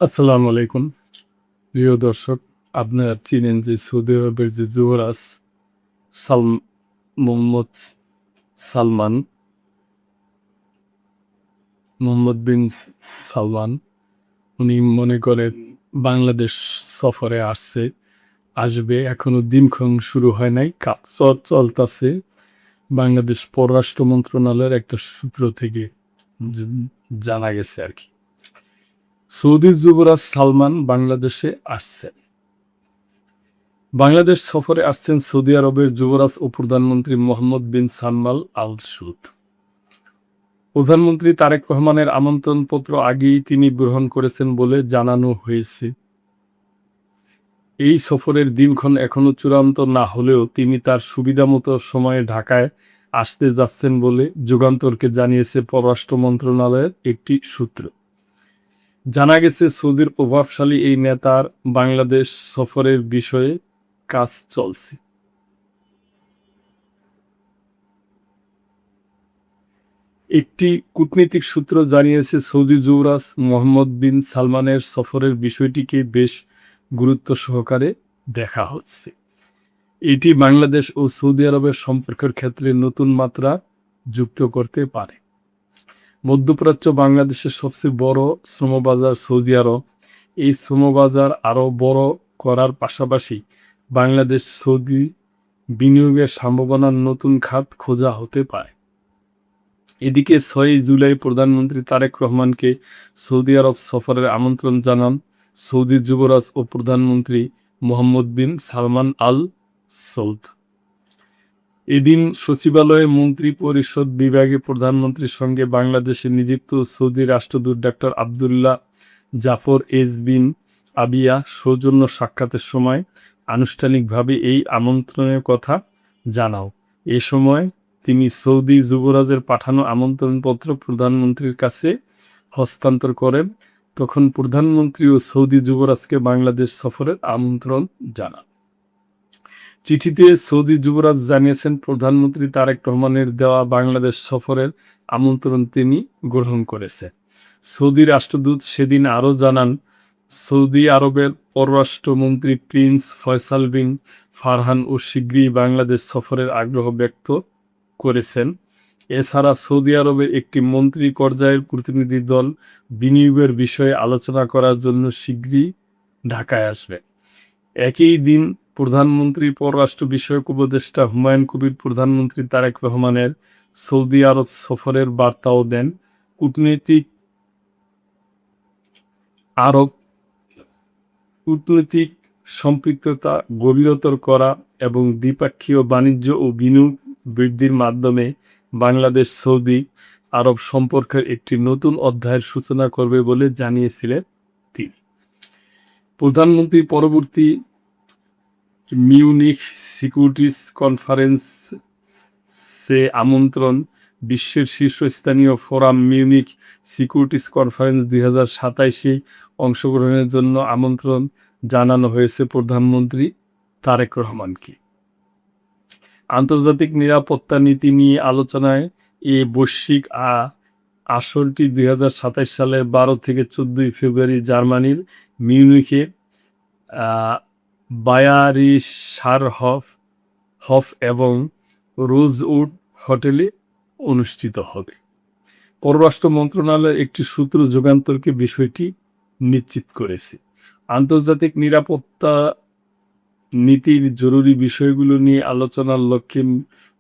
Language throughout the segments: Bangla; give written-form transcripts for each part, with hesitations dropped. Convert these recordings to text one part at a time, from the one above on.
আসসালামু আলাইকুম প্রিয় দর্শক। আপনারা চিনেন যে সৌদি আরবের যে যুবরাজ সাল মোহাম্মদ সালমান মোহাম্মদ বিন সালমান উনি মনে করেন বাংলাদেশ সফরে আসবে। এখনো দিনক্ষণ শুরু হয় নাই, কাজ চলতেছে। বাংলাদেশ পররাষ্ট্র মন্ত্রণালয়ের একটা সূত্র থেকে জ- জানা গেছে আর কি। সৌদি যুবরাজ সালমান বাংলাদেশে আসছে। বাংলাদেশ সফরে আসছেন সৌদি আরবের যুবরাজ ও প্রধানমন্ত্রী মোহাম্মদ বিন সালমান আল সুদ। প্রধানমন্ত্রী তারেক রহমানের আমন্ত্রণপত্র আগেই তিনি গ্রহণ করেছেন বলে জানানো হয়েছে। এই সফরের দিনক্ষণ এখনো চূড়ান্ত না হলেও তিনি তার সুবিধামতো সময়ে ঢাকায় আসতে যাচ্ছেন বলে যুগান্তরকে জানিয়েছে পররাষ্ট্র মন্ত্রণালয়ের একটি সূত্র। জানা গেছে সৌদির প্রভাবশালী এই নেতার বাংলাদেশ সফরের বিষয়ে কাজ চলছে। একটি কূটনৈতিক সূত্র জানিয়েছে সৌদি যুবরাজ মোহাম্মদ বিন সালমানের সফরের বিষয়টিকে বেশ গুরুত্ব সহকারে দেখা হচ্ছে। এটি বাংলাদেশ ও সৌদি আরবের সম্পর্কের ক্ষেত্রে নতুন মাত্রা যুক্ত করতে পারে। মধ্যপ্রাচ্য বাংলাদেশের সবচেয়ে বড় শ্রমবাজার সৌদি আরব। এই শ্রমবাজার আরও বড় করার পাশাপাশি বাংলাদেশ সৌদি বিনিয়োগের সম্ভাবনার নতুন খাত খোঁজা হতে পারে। এদিকে ৬ জুলাই প্রধানমন্ত্রী তারেক রহমানকে সৌদি আরব সফরের আমন্ত্রণ জানান সৌদি যুবরাজ ও প্রধানমন্ত্রী মোহাম্মদ বিন সালমান আল সৌদ। এদিন সচিবালয়ে মন্ত্রী পরিষদ বিভাগে প্রধানমন্ত্রীর সঙ্গে বাংলাদেশে নিযুক্ত সৌদি রাষ্ট্রদূত ডক্টর আবদুল্লাহ জাফর এস বিন আবিয়া সৌজন্য সাক্ষাতের সময় আনুষ্ঠানিকভাবে এই আমন্ত্রণের কথা জানাও। এ সময় তিনি সৌদি যুবরাজের পাঠানো আমন্ত্রণপত্র প্রধানমন্ত্রীর কাছে হস্তান্তর করেন। তখন প্রধানমন্ত্রী ও সৌদি যুবরাজকে বাংলাদেশ সফরের আমন্ত্রণ জানান। চিঠিতে সৌদি যুবরাজ জানিয়েছেন প্রধানমন্ত্রী তারেক রহমানের দেওয়া বাংলাদেশ সফরের আমন্ত্রণ তিনি গ্রহণ করেছেন। সৌদি রাষ্ট্রদূত সেদিন আরও জানান, সৌদি আরবের পররাষ্ট্রমন্ত্রী প্রিন্স ফয়সাল বিন ফারহান ও শীঘ্রই বাংলাদেশ সফরের আগ্রহ ব্যক্ত করেছেন। এছাড়া সৌদি আরবের একটি মন্ত্রী পর্যায়ের প্রতিনিধি দল বিনিয়োগের বিষয়ে আলোচনা করার জন্য শীঘ্রই ঢাকায় আসবে। একই দিন প্রধানমন্ত্রী পররাষ্ট্র বিষয়ক উপদেষ্টা হুমায়ুন কবির প্রধানমন্ত্রী তারেক রহমানের সৌদি আরব সফরের বার্তাও দেন। কূটনৈতিক আরব কূটনৈতিক সম্পৃক্ততা গভীরতর করা এবং দ্বিপাক্ষীয় বাণিজ্য ও বিনিয়োগ বৃদ্ধির মাধ্যমে বাংলাদেশ সৌদি আরব সম্পর্কের একটি নতুন অধ্যায়ের সূচনা করবে বলে জানিয়েছিলেন তিনি। প্রধানমন্ত্রী পরবর্তী মিউনিখ সিকিউরিটিস কনফারেন্সে আমন্ত্রণ। বিশ্বের শীর্ষস্থানীয় ফোরাম মিউনিখ সিকিউরিটিস কনফারেন্স 2027-এ অংশগ্রহণের জন্য আমন্ত্রণ জানানো হয়েছে প্রধানমন্ত্রী তারেক রহমানকে। আন্তর্জাতিক নিরাপত্তা নীতি নিয়ে আলোচনায় এ বৈশ্বিক আসরটি 2027 সালের 12 থেকে 14 ফেব্রুয়ারি জার্মানির মিউনিখে বায়ারিশারহফ হফ এবং রোজউড হোটেলে অনুষ্ঠিত হবে। পররাষ্ট্র মন্ত্রণালয়ের একটি সূত্র যুগান্তরকে বিষয়টি নিশ্চিত করেছে। আন্তর্জাতিক নিরাপত্তা নীতির জরুরি বিষয়গুলো নিয়ে আলোচনার লক্ষ্যে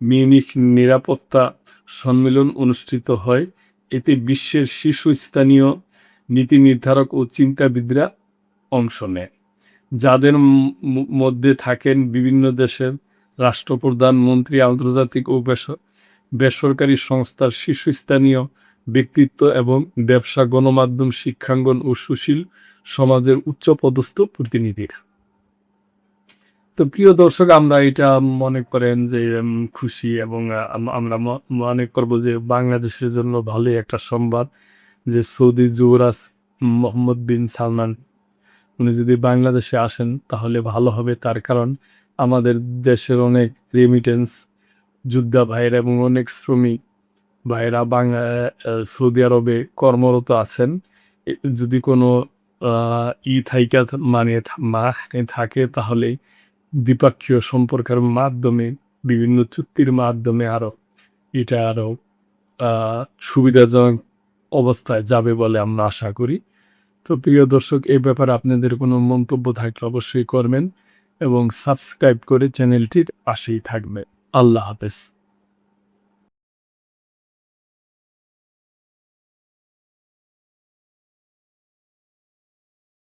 মিউনিখ নিরাপত্তা সম্মেলন অনুষ্ঠিত হয়। এতে বিশ্বের শীর্ষস্থানীয় নীতি নির্ধারক ও চিন্তাবিদরা অংশ নেয়, যাদের মধ্যে থাকেন বিভিন্ন দেশের রাষ্ট্রপ্রধান, মন্ত্রী, আন্তর্জাতিক ও বেসরকারি সংস্থার শীর্ষস্থানীয় ব্যক্তিত্ব এবং ব্যবসা, গণমাধ্যম, শিক্ষাঙ্গন ও সুশীল সমাজের উচ্চপদস্থ প্রতিনিধিরা। তো প্রিয় দর্শক, আমরা এটা মনে করেন যে খুশি এবং আমরা মনে করব যে বাংলাদেশের জন্য ভালোই একটা সংবাদ যে সৌদি যুবরাজ মোহাম্মদ বিন সালমান উনি যদি বাংলাদেশে আসেন তাহলে ভালো হবে। তার কারণ আমাদের দেশের অনেক রেমিটেন্স যোদ্ধা ভাইয়েরা এবং অনেক শ্রমিক ভাইয়েরা সৌদি আরবে কর্মরত আছেন। যদি কোনো ই থাইকা মানে থাকে, তাহলে দ্বিপাক্ষীয় সম্পর্কের মাধ্যমে বিভিন্ন চুক্তির মাধ্যমে এটা আরও সুবিধাজনক অবস্থায় যাবে বলে আমরা আশা করি। তো প্রিয় দর্শক, এই ব্যাপারে আপনাদের কোনো মন্তব্য থাকলে অবশ্যই করবেন এবং সাবস্ক্রাইব করে চ্যানেলটির পাশেই থাকবেন। আল্লাহ হাফেজ।